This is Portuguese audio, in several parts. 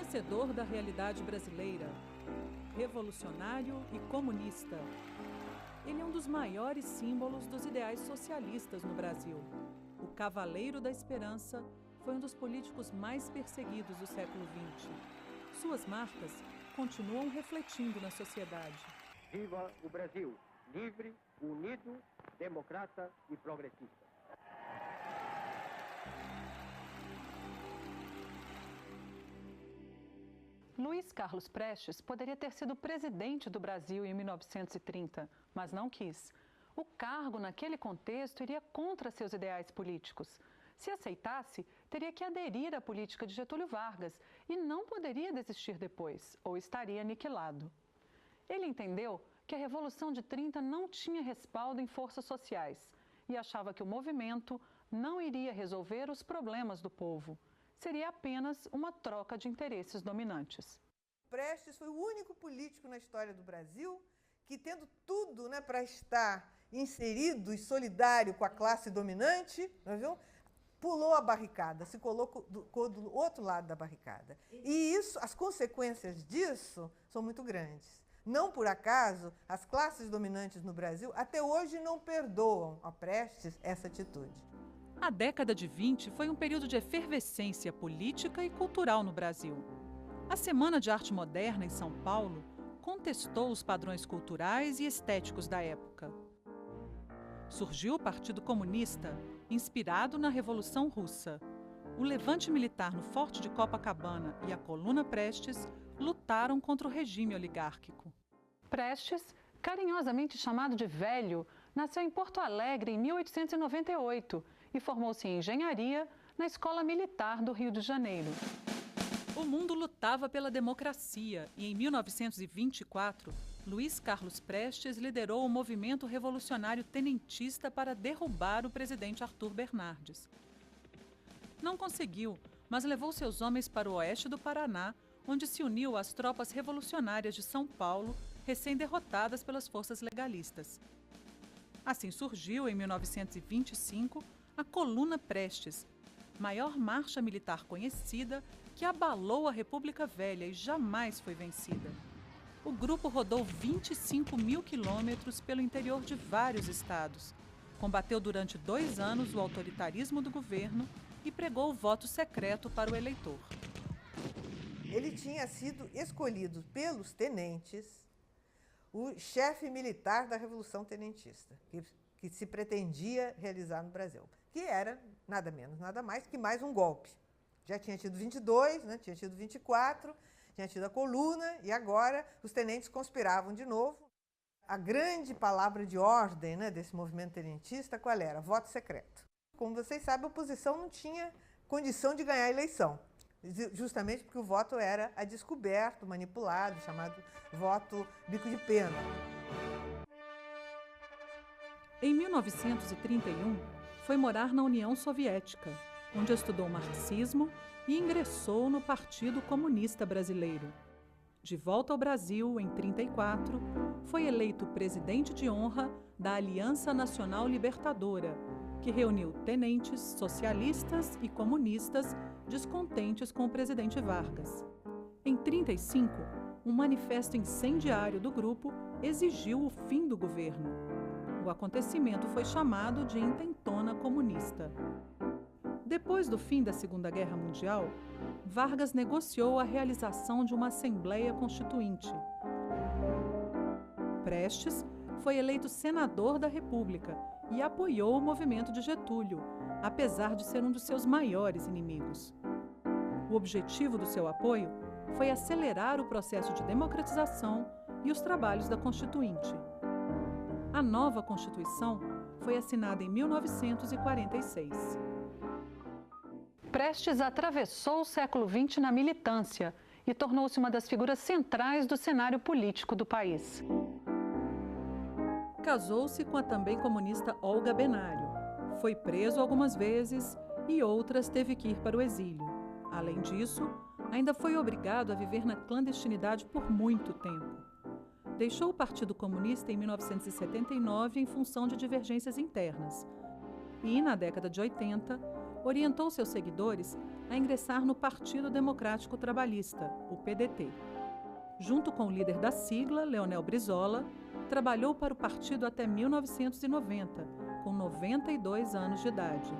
conhecedor da realidade brasileira, revolucionário e comunista. Ele é um dos maiores símbolos dos ideais socialistas no Brasil. O Cavaleiro da Esperança foi um dos políticos mais perseguidos do século XX. Suas marcas continuam refletindo na sociedade. Viva o Brasil, livre, unido, democrata e progressista. Luiz Carlos Prestes poderia ter sido presidente do Brasil em 1930, mas não quis. O cargo, naquele contexto, iria contra seus ideais políticos. Se aceitasse, teria que aderir à política de Getúlio Vargas e não poderia desistir depois, ou estaria aniquilado. Ele entendeu que a Revolução de 30 não tinha respaldo em forças sociais e achava que o movimento não iria resolver os problemas do povo. Seria apenas uma troca de interesses dominantes. Prestes foi o único político na história do Brasil que, tendo tudo, né, para estar inserido e solidário com a classe dominante, viu, pulou a barricada, se colocou do outro lado da barricada. E isso, as consequências disso são muito grandes. Não por acaso, as classes dominantes no Brasil até hoje não perdoam a Prestes essa atitude. A década de 20 foi um período de efervescência política e cultural no Brasil. A Semana de Arte Moderna em São Paulo contestou os padrões culturais e estéticos da época. Surgiu o Partido Comunista, inspirado na Revolução Russa. O levante militar no Forte de Copacabana e a Coluna Prestes lutaram contra o regime oligárquico. Prestes, carinhosamente chamado de Velho, nasceu em Porto Alegre em 1898 e formou-se em engenharia na Escola Militar do Rio de Janeiro. O mundo lutava pela democracia e, em 1924, Luiz Carlos Prestes liderou o movimento revolucionário tenentista para derrubar o presidente Arthur Bernardes. Não conseguiu, mas levou seus homens para o oeste do Paraná, onde se uniu às tropas revolucionárias de São Paulo, recém-derrotadas pelas forças legalistas. Assim surgiu, em 1925, a Coluna Prestes, maior marcha militar conhecida que abalou a República Velha e jamais foi vencida. O grupo rodou 25 mil quilômetros pelo interior de vários estados, combateu durante 2 anos o autoritarismo do governo e pregou o voto secreto para o eleitor. Ele tinha sido escolhido pelos tenentes o chefe militar da Revolução Tenentista, que se pretendia realizar no Brasil, que era nada menos, nada mais que mais um golpe. Já tinha tido 22, né, tinha tido 24, tinha tido a Coluna, e agora os tenentes conspiravam de novo. A grande palavra de ordem, né, desse movimento tenentista, qual era? Voto secreto. Como vocês sabem, a oposição não tinha condição de ganhar a eleição, justamente porque o voto era a descoberto, manipulado, chamado voto bico de pena. Em 1931, foi morar na União Soviética, onde estudou marxismo e ingressou no Partido Comunista Brasileiro. De volta ao Brasil, em 1934, foi eleito presidente de honra da Aliança Nacional Libertadora, que reuniu tenentes socialistas e comunistas descontentes com o presidente Vargas. Em 1935, um manifesto incendiário do grupo exigiu o fim do governo. O acontecimento foi chamado de Intentona Comunista. Depois do fim da Segunda Guerra Mundial, Vargas negociou a realização de uma Assembleia Constituinte. Prestes foi eleito senador da República e apoiou o movimento de Getúlio, apesar de ser um dos seus maiores inimigos. O objetivo do seu apoio foi acelerar o processo de democratização e os trabalhos da Constituinte. A nova Constituição foi assinada em 1946. Prestes atravessou o século XX na militância e tornou-se uma das figuras centrais do cenário político do país. Casou-se com a também comunista Olga Benário. Foi preso algumas vezes e outras teve que ir para o exílio. Além disso, ainda foi obrigado a viver na clandestinidade por muito tempo. Deixou o Partido Comunista em 1979 em função de divergências internas. E, na década de 80, orientou seus seguidores a ingressar no Partido Democrático Trabalhista, o PDT. Junto com o líder da sigla, Leonel Brizola, trabalhou para o partido até 1990, com 92 anos de idade.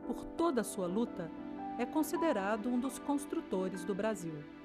Por toda a sua luta, é considerado um dos construtores do Brasil.